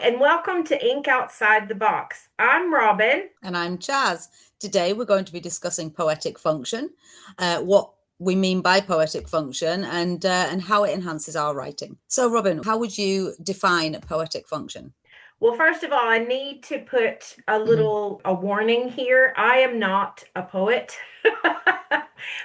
and welcome to Ink Outside the Box. I'm Robin. And I'm Chaz. Today we're going to be discussing poetic function, what we mean by poetic function, and how it enhances our writing. So, Robin, how would you define poetic function? Well, first of all, I need to put a warning here. I am not a poet,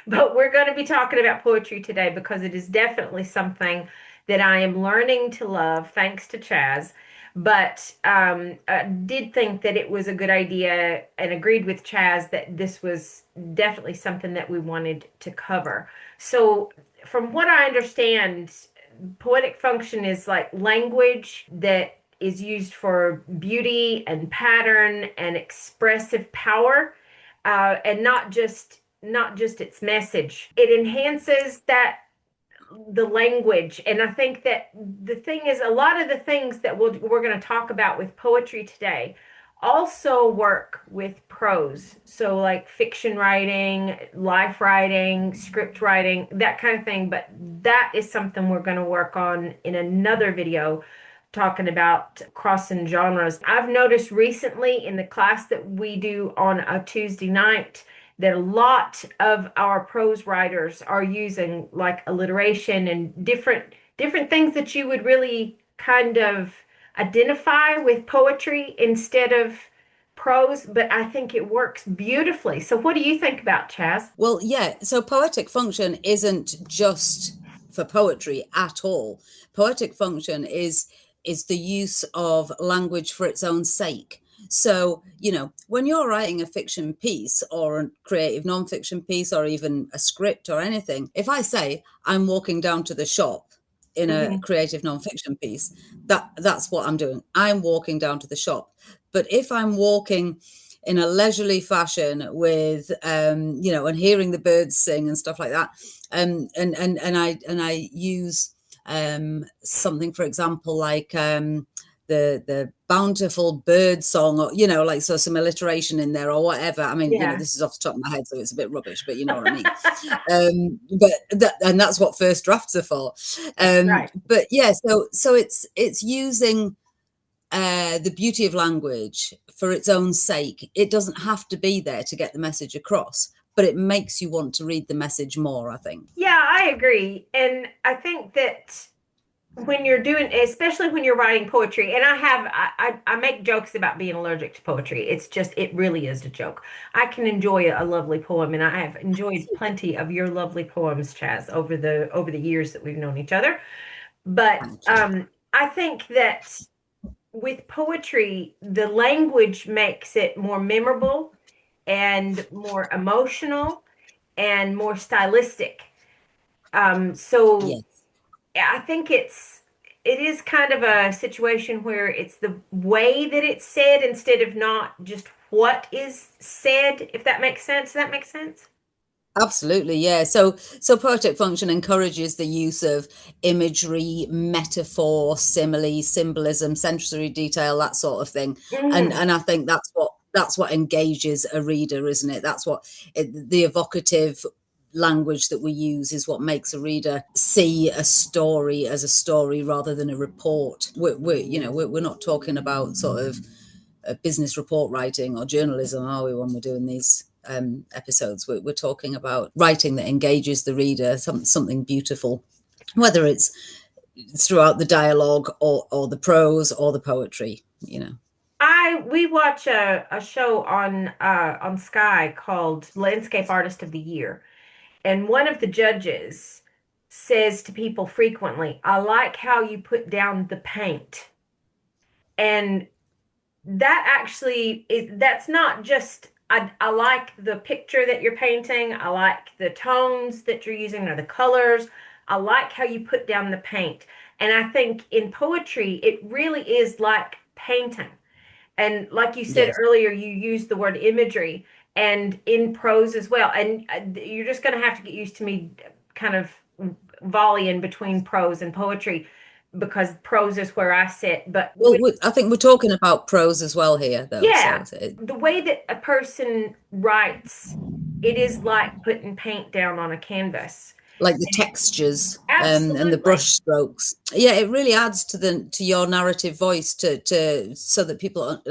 but we're going to be talking about poetry today because it is definitely something that I am learning to love, thanks to Chaz. But I did think that it was a good idea and agreed with Chaz that this was definitely something that we wanted to cover. So, from what I understand, poetic function is like language that is used for beauty and pattern and expressive power, and not just its message. It enhances that the language, and I think that the thing is, a lot of the things that we're going to talk about with poetry today also work with prose. So like fiction writing, life writing, script writing, that kind of thing. But that is something we're going to work on in another video talking about crossing genres. I've noticed recently in the class that we do on a Tuesday night that a lot of our prose writers are using like alliteration and different things that you would really kind of identify with poetry instead of prose, but I think it works beautifully. So what do you think about Chaz? Well, yeah, so poetic function isn't just for poetry at all. Poetic function is the use of language for its own sake. So, when you're writing a fiction piece or a creative nonfiction piece or even a script or anything, if I say I'm walking down to the shop in a Mhm. creative nonfiction piece, that's what I'm doing. I'm walking down to the shop. But if I'm walking in a leisurely fashion with and hearing the birds sing and stuff like that, and I use something, for example, like the bountiful bird song, or like, so some alliteration in there or whatever. I mean, Yeah. this is off the top of my head, so it's a bit rubbish, but you know what I mean. And that's what first drafts are for. Right. But yeah, so it's using the beauty of language for its own sake. It doesn't have to be there to get the message across, but it makes you want to read the message more, I think. Yeah, I agree. And I think that when you're doing, especially when you're writing poetry, and I make jokes about being allergic to poetry. It's just, it really is a joke. I can enjoy a lovely poem, and I have enjoyed plenty of your lovely poems, Chaz, over the years that we've known each other. But Thank you. I think that with poetry, the language makes it more memorable and more emotional and more stylistic. So Yes. I think it is kind of a situation where it's the way that it's said instead of not just what is said, if that makes sense. Does that make sense? Absolutely, yeah. So poetic function encourages the use of imagery, metaphor, simile, symbolism, sensory detail, that sort of thing. And Hmm. and I think that's what engages a reader, isn't it? The evocative language that we use is what makes a reader see a story as a story rather than a report. We're not talking about sort of business report writing or journalism, are we, when we're doing these episodes? We're talking about writing that engages the reader, something beautiful, whether it's throughout the dialogue or the prose or the poetry. I we watch a show on Sky called Landscape Artist of the Year, and one of the judges says to people frequently, "I like how you put down the paint." And that actually that's not just I like the picture that you're painting. I like the tones that you're using or the colors. I like how you put down the paint. And I think in poetry, it really is like painting. And like you said Yes. earlier, you used the word imagery and in prose as well. And you're just going to have to get used to me kind of volleying between prose and poetry because prose is where I sit. But Well, with I think we're talking about prose as well here, though. yeah, So the way that a person writes, it is like putting paint down on a canvas. like the textures. and the brush Absolutely. strokes. Yeah, it really adds to the to your narrative voice to so that people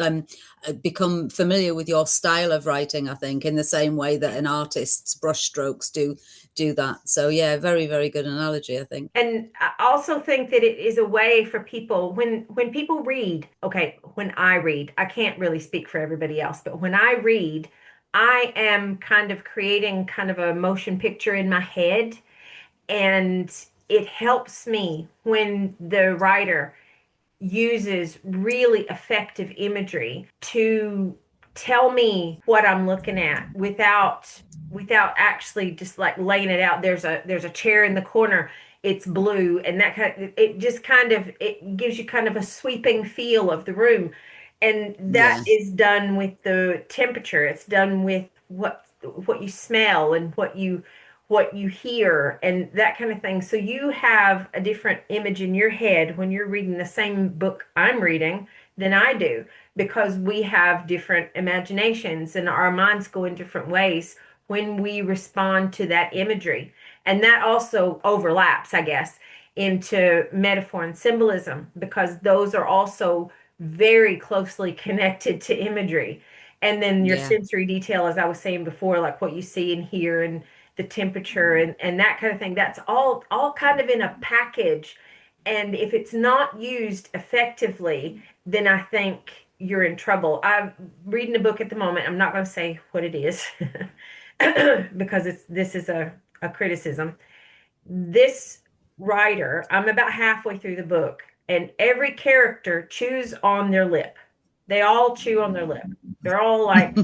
become familiar with your style of writing. I think in the same way that an artist's brush strokes do that. So yeah, very very good analogy. I think. And I also think that it is a way for people when people read, okay, when I read, I can't really speak for everybody else, but when I read, I am kind of creating kind of a motion picture in my head, and it helps me when the writer uses really effective imagery to tell me what I'm looking at without actually just like laying it out. There's a chair in the corner. It's blue, and that kind of, it just kind of it gives you kind of a sweeping feel of the room. And that Yeah, is done with the temperature. It's done with what you smell and what you hear and that kind of thing. So you have a different image in your head when you're reading the same book I'm reading than I do, because we have different imaginations and our minds go in different ways when we respond to that imagery. And that also overlaps, I guess, into metaphor and symbolism, because those are also very closely connected to imagery. And then your yeah, sensory detail, as I was saying before, like what you see and hear and the temperature and that kind of thing, that's all kind of in a package. And if it's not used effectively, then I think you're in trouble. I'm reading a book at the moment. I'm not going to say what it is because this is a criticism. This writer, I'm about halfway through the book, and every character chews on their lip. They all chew on their lip. They're all like,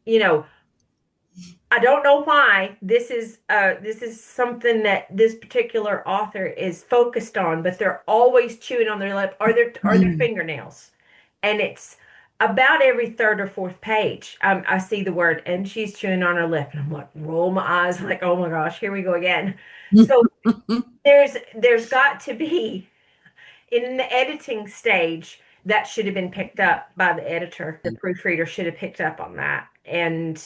you know, I don't know why this is something that this particular author is focused on, but they're always chewing on their lip or their fingernails. And it's about every third or fourth page. I see the word, and she's chewing on her lip, and I'm like, roll my eyes, like, oh my gosh, here we go again. So there's got to be in the editing stage, that should have been picked up by the editor. The proofreader should have picked up on that and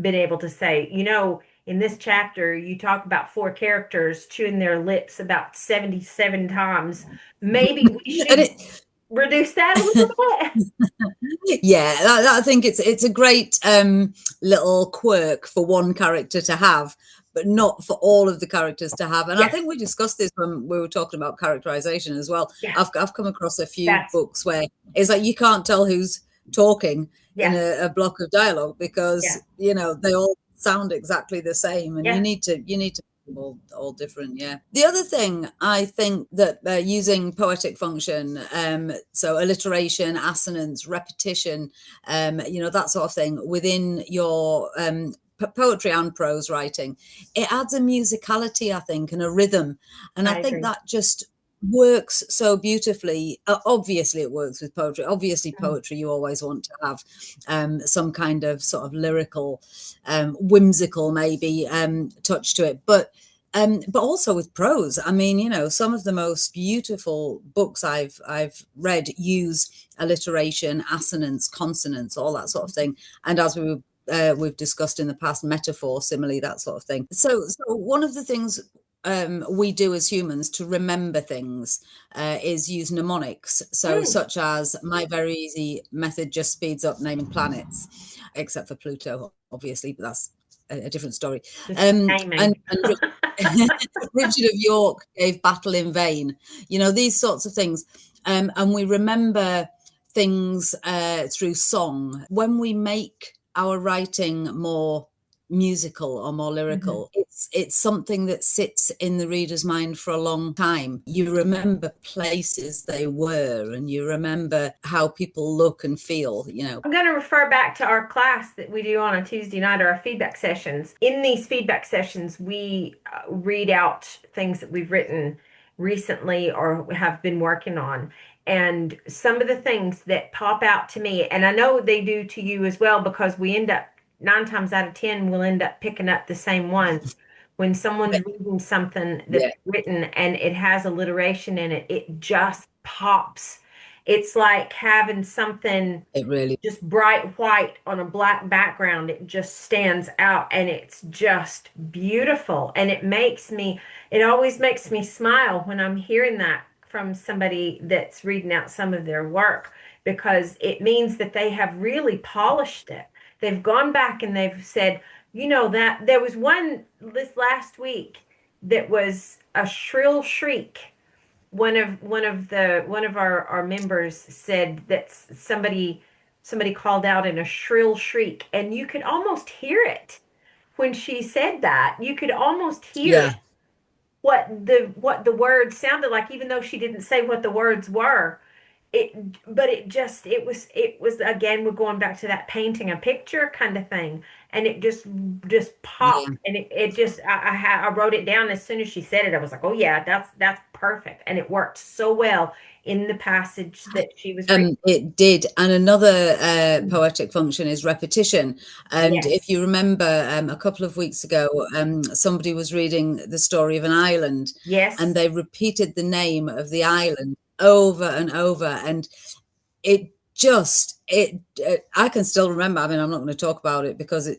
been able to say, in this chapter, you talk about four characters chewing their lips about 77 times. Maybe we and should it reduce that a little bit. yeah, I think it's a great little quirk for one character to have, but not for all of the characters to have. And I Yes, think we discussed this when we were talking about characterization as well. yeah, I've come across a few that's, books where it's like you can't tell who's talking in yeah, a block of dialogue because yeah, they all sound exactly the same, and yeah. you need to all different. Yeah, the other thing I think that using poetic function, so alliteration, assonance, repetition, that sort of thing within your poetry and prose writing, it adds a musicality, I think, and a rhythm, and I I think agree. that just works so beautifully. Obviously it works with poetry. Obviously Mhm. poetry, you always want to have some kind of sort of lyrical, whimsical maybe touch to it, but also with prose. I mean, some of the most beautiful books I've read use alliteration, assonance, consonance, all that sort of thing. And as we've discussed in the past, metaphor, simile, that sort of thing. So one of the things we do as humans to remember things is use mnemonics. So, Mm, such as my very easy method just speeds up naming planets, except for Pluto, obviously, but that's a different story. just And naming. Richard of York gave battle in vain. These sorts of things, and we remember things through song. When we make our writing more musical or more Mhm. lyrical, it's something that sits in the reader's mind for a long time. You remember places they were, and you remember how people look and feel. I'm going to refer back to our class that we do on a Tuesday night, or our feedback sessions. In these feedback sessions, we read out things that we've written recently or have been working on. And some of the things that pop out to me, and I know they do to you as well, because we end up, 9 times out of 10, we'll end up picking up the same ones. When someone's reading something that's Yeah. written and it has alliteration in it, it just pops It's like having something It really, just bright white on a black background. It just stands out and it's just beautiful. And it always makes me smile when I'm hearing that from somebody that's reading out some of their work because it means that they have really polished it. They've gone back and they've said, that there was one this last week that was a shrill shriek. One of our members said that somebody called out in a shrill shriek, and you could almost hear it when she said that. You could almost hear yeah, what the words sounded like, even though she didn't say what the words were. But it was again, we're going back to that painting a picture kind of thing, and it just yeah. popped, and it just I wrote it down as soon as she said it. I was like, oh yeah, that's perfect, and it worked so well in the passage that she was reading. It did. And another poetic function is repetition. And if Yes, you remember, a couple of weeks ago, somebody was reading the story of an island and yes, they repeated the name of the island over and over. And it just, I can still remember. I mean, I'm not going to talk about it because,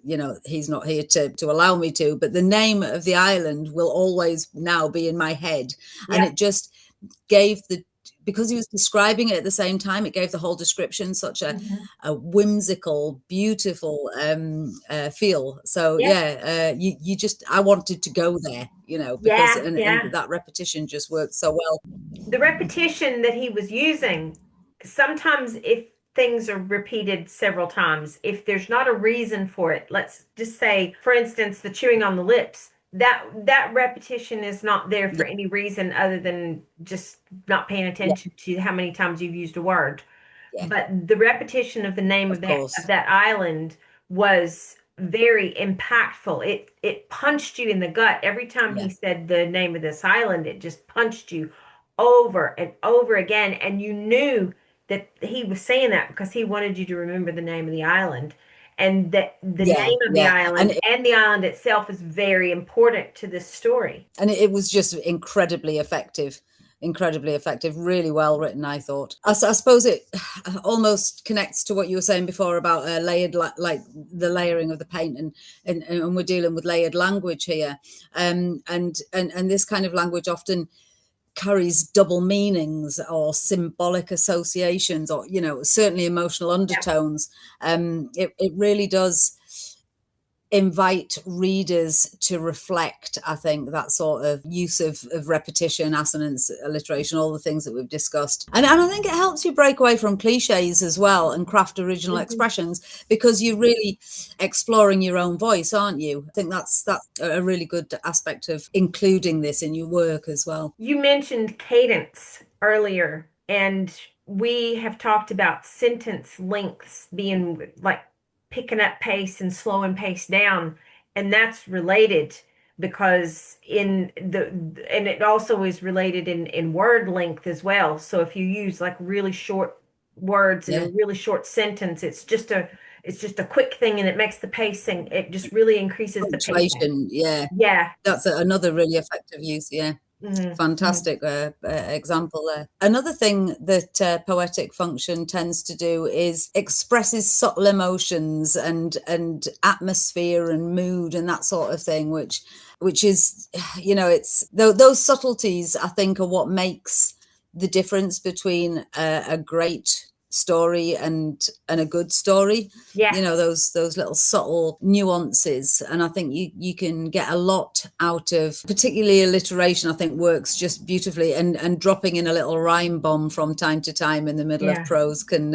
he's not here to allow me to, but the name of the island will always now be in my head. And yeah, it just gave the because he was describing it at the same time, it gave the whole description such mhm, a whimsical, beautiful feel. So yeah, yeah, you just I wanted to go there, because yeah, and yeah. that repetition just worked so well. The repetition that he was using, sometimes if things are repeated several times, if there's not a reason for it, let's just say, for instance, the chewing on the lips, that repetition is not there for Yeah, any reason other than just not paying yeah, attention to how many times you've used a word. yeah, But the repetition of the name of of that of course. that island was very impactful. It punched you in the gut every time Yeah, he said the name of this island. It just punched you over and over again, and you knew that he was saying that because he wanted you to remember the name of the island, and that the yeah, name of the yeah. island and the island itself is very important to this story. It was just incredibly effective, really well written, I thought. I suppose it almost connects to what you were saying before about layered, like the layering of the paint, and we're dealing with layered language here, and this kind of language often carries double meanings or symbolic associations, or certainly emotional Yeah. undertones. It really does invite readers to reflect. I think that sort of use of repetition, assonance, alliteration, all the things that we've discussed, and I think it helps you break away from cliches as well and craft original Mhm. expressions, because you're really exploring your own voice, aren't you? I think that's a really good aspect of including this in your work as well. You mentioned cadence earlier, and we have talked about sentence lengths being like picking up pace and slowing pace down, and that's related because and it also is related in word length as well. So if you use like really short words in a Yeah, really short sentence, it's just a quick thing and it makes the pacing, it just really increases the pacing. punctuation, yeah, Yeah. that's another really effective use. Yeah. Hmm. Fantastic example there. Another thing that poetic function tends to do is expresses subtle emotions and atmosphere and mood and that sort of thing, which is, it's those subtleties, I think, are what makes the difference between a great story and a good story. Yeah. Those little subtle nuances, and I think you can get a lot out of, particularly alliteration. I think works just beautifully, and dropping in a little rhyme bomb from time to time in the middle of Yeah. prose can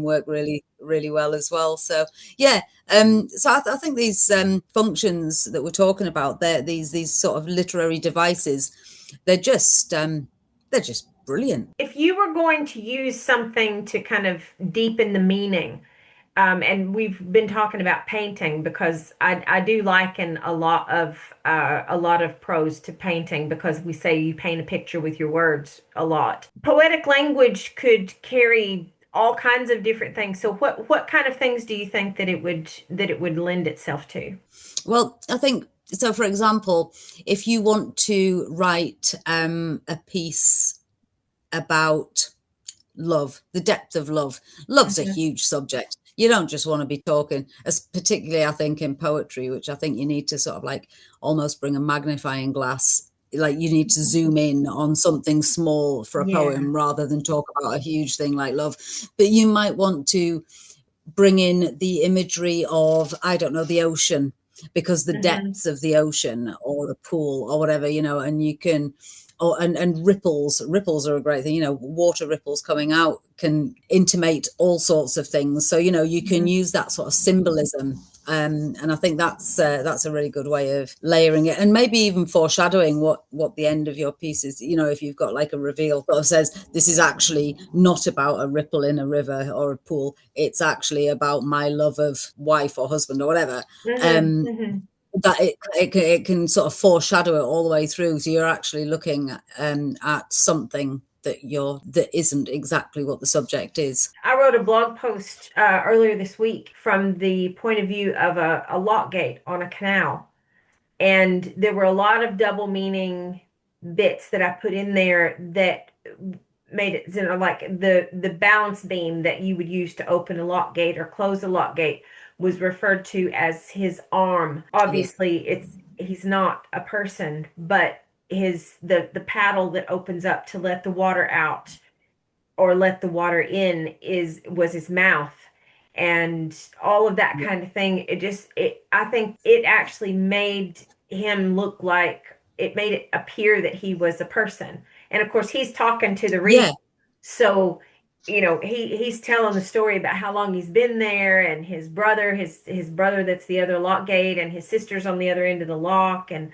work really really well as well. So yeah, so I think these functions that we're talking about, these sort of literary devices, they're just brilliant. If you were going to use something to kind of deepen the meaning, and we've been talking about painting because I do liken a lot of prose to painting because we say you paint a picture with your words a lot. Poetic language could carry all kinds of different things. So what kind of things do you think that it would lend itself to? Well, I think so. For example, if you want to write a piece about love, the depth of love. Love's a Hmm. huge subject. You don't just want to be talking, as particularly I think in poetry, which I think you need to sort of like almost bring a magnifying glass. Like you need to zoom in on something small for a Yeah. poem rather than talk about a huge thing like love. But you might want to bring in the imagery of, I don't know, the ocean, because the Hmm. depths of the ocean or a pool or whatever, and you can, or and ripples are a great thing. Water ripples coming out can intimate all sorts of things. So you can Hmm. use that sort of symbolism, and I think that's a really good way of layering it, and maybe even foreshadowing what the end of your piece is. If you've got like a reveal that says this is actually not about a ripple in a river or a pool, it's actually about my love of wife or husband or whatever. Hmm. Um, Hmm. that it can sort of foreshadow it all the way through, so you're actually looking at something that isn't exactly what the subject is. I wrote a blog post earlier this week from the point of view of a lock gate on a canal. And there were a lot of double meaning bits that I put in there that made it, like the balance beam that you would use to open a lock gate or close a lock gate was referred to as his arm. Yeah, Obviously, he's not a person, but the paddle that opens up to let the water out or let the water in was his mouth, and all of that yeah, kind of thing. I think it actually made him look like, it made it appear that he was a person. And of course he's talking to the reader, yeah, so he's telling the story about how long he's been there, and his brother that's the other lock gate, and his sister's on the other end of the lock, and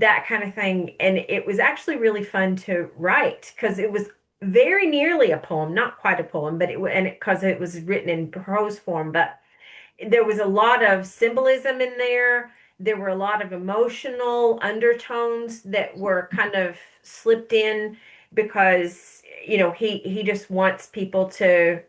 that kind of thing. And it was actually really fun to write because it was very nearly a poem, not quite a poem, but because it was written in prose form, but there was a lot of symbolism in there. There were a lot of emotional undertones that were kind of slipped in because he just wants people to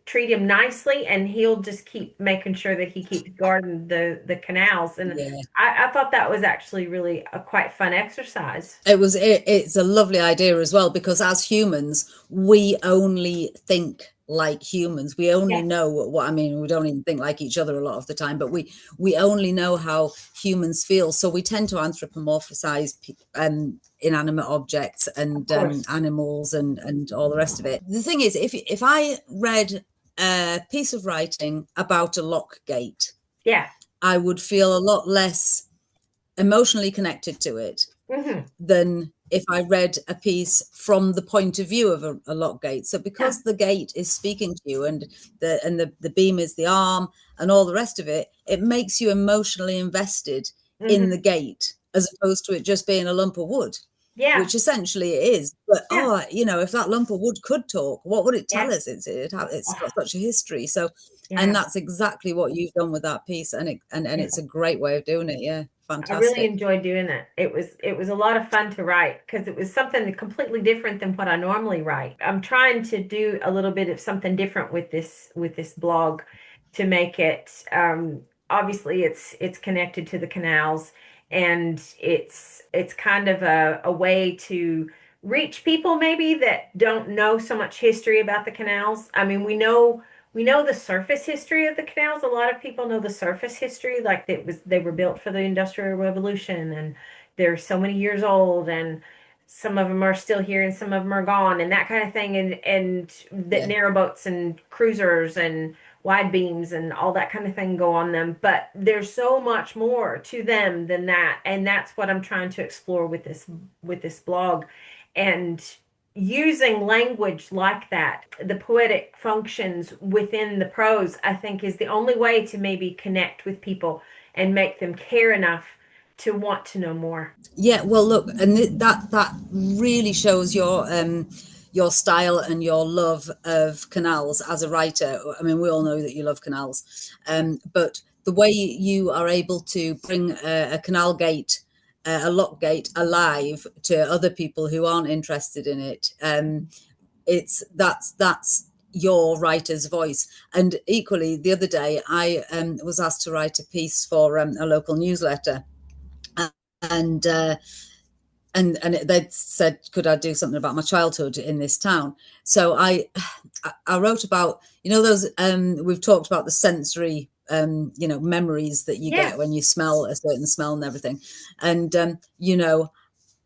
treat him nicely, and he'll just keep making sure that he keeps guarding the canals. And yeah. I thought that was actually really a quite fun exercise. It's a lovely idea as well, because as humans we only think like humans. We only Yes, know what I mean, we don't even think like each other a lot of the time, but we only know how humans feel, so we tend to anthropomorphize inanimate objects of and course. animals and all the rest of it. The thing is, if I read a piece of writing about a lock gate, Yeah. I would feel a lot less emotionally connected to it Hmm. than if I read a piece from the point of view of a lock gate. So Yeah. because the gate is speaking to you, and the beam is the arm and all the rest of it, it makes you emotionally invested in the Hmm. gate, as opposed to it just being a lump of wood, Yeah. which essentially it is. But Yeah. if that lump of wood could talk, what would it tell Yeah. us? It's Oh, got such a history. So, and yeah. that's exactly what you've done with that piece, and Yeah. it's a great way of doing it. Yeah, I really fantastic. enjoyed doing it. It was a lot of fun to write because it was something completely different than what I normally write. I'm trying to do a little bit of something different with this blog to make it obviously it's connected to the canals, and it's kind of a way to reach people maybe that don't know so much history about the canals. I mean, we know the surface history of the canals. A lot of people know the surface history, like they were built for the Industrial Revolution, and they're so many years old, and some of them are still here and some of them are gone, and that kind of thing, and that Yeah. narrowboats and cruisers and wide beams and all that kind of thing go on them. But there's so much more to them than that, and that's what I'm trying to explore with this blog. And using language like that, the poetic functions within the prose, I think is the only way to maybe connect with people and make them care enough to want to know more. Yeah, well, look, and that really shows your style and your love of canals as a writer. I mean, we all know that you love canals, but the way you are able to bring a canal gate, a lock gate, alive to other people who aren't interested in it, it's that's your writer's voice. And equally, the other day, I was asked to write a piece for a local newsletter, and they'd said, could I do something about my childhood in this town? So I wrote about, those, we've talked about the sensory, memories that you get when Yes. you smell a certain smell and everything. And,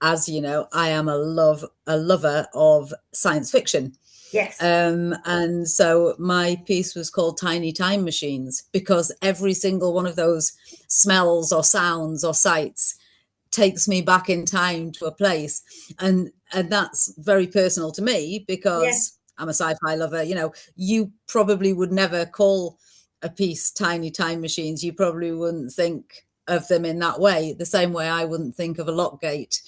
as you know, I am a lover of science fiction. Yes. And so my piece was called Tiny Time Machines, because every single one of those smells or sounds or sights takes me back in time to a place. And that's very personal to me, Yes. because I'm a sci-fi lover. You probably would never call a piece Tiny Time Machines. You probably wouldn't think of them in that way, the same way I wouldn't think of a lock gate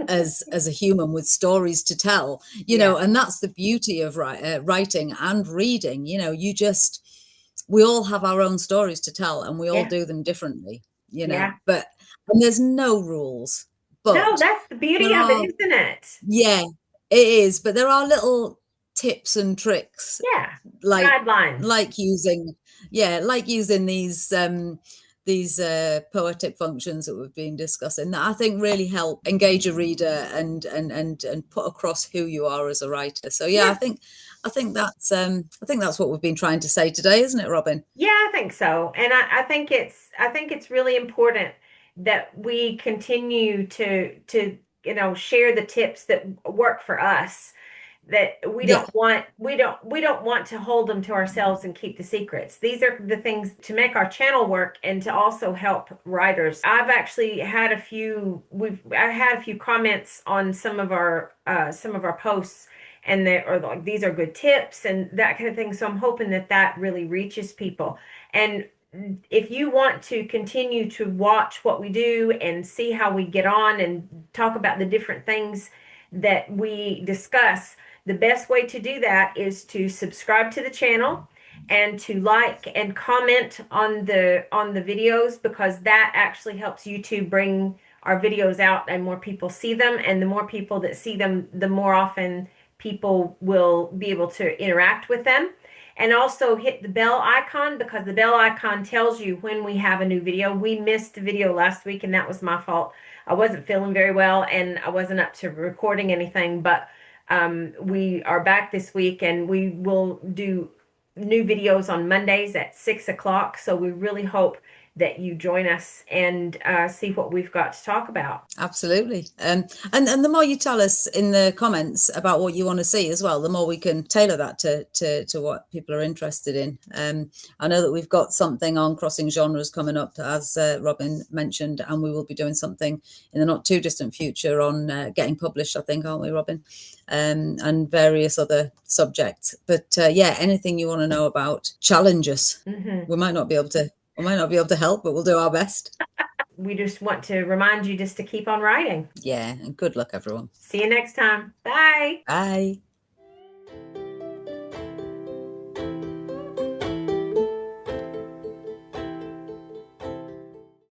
as a human with stories to tell. Yeah. And that's the beauty of writing and reading. We all have our own stories to tell, and we all Yeah. do them differently. Yeah. But and there's no rules, No, but that's the beauty there of it, are, isn't it? yeah, it is, but there are little tips and tricks, Yeah. like Guidelines. like using like using these poetic functions that we've been discussing, that I think really help engage a reader and put across who you are as a writer. So yeah, Yeah. I think that's what we've been trying to say today, isn't it, Robin? Yeah, I think so. And I think it's really important that we continue to share the tips that work for us, that Yeah, we don't want to hold them to ourselves and keep the secrets. These are the things to make our channel work and to also help writers. I've actually had I had a few comments on some of our posts, and they are like, these are good tips and that kind of thing. So I'm hoping that that really reaches people. And if you want to continue to watch what we do and see how we get on and talk about the different things that we discuss, the best way to do that is to subscribe to the channel and to like and comment on the videos, because that actually helps YouTube bring our videos out and more people see them. And the more people that see them, the more often people will be able to interact with them. And also hit the bell icon, because the bell icon tells you when we have a new video. We missed a video last week, and that was my fault. I wasn't feeling very well and I wasn't up to recording anything, but we are back this week and we will do new videos on Mondays at 6 o'clock. So we really hope that you join us and see what we've got to talk about. absolutely. And the more you tell us in the comments about what you want to see as well, the more we can tailor that to what people are interested in. I know that we've got something on crossing genres coming up, as Robin mentioned, and we will be doing something in the not too distant future on getting published, I think, aren't we, Robin? And various other subjects. But yeah, anything you want to know about, challenge us. Hmm. We might not be able to. We might not be able to help, but we'll do our best. We just want to remind you just to keep on writing. Yeah, and good luck, everyone. See you next time. Bye. Bye.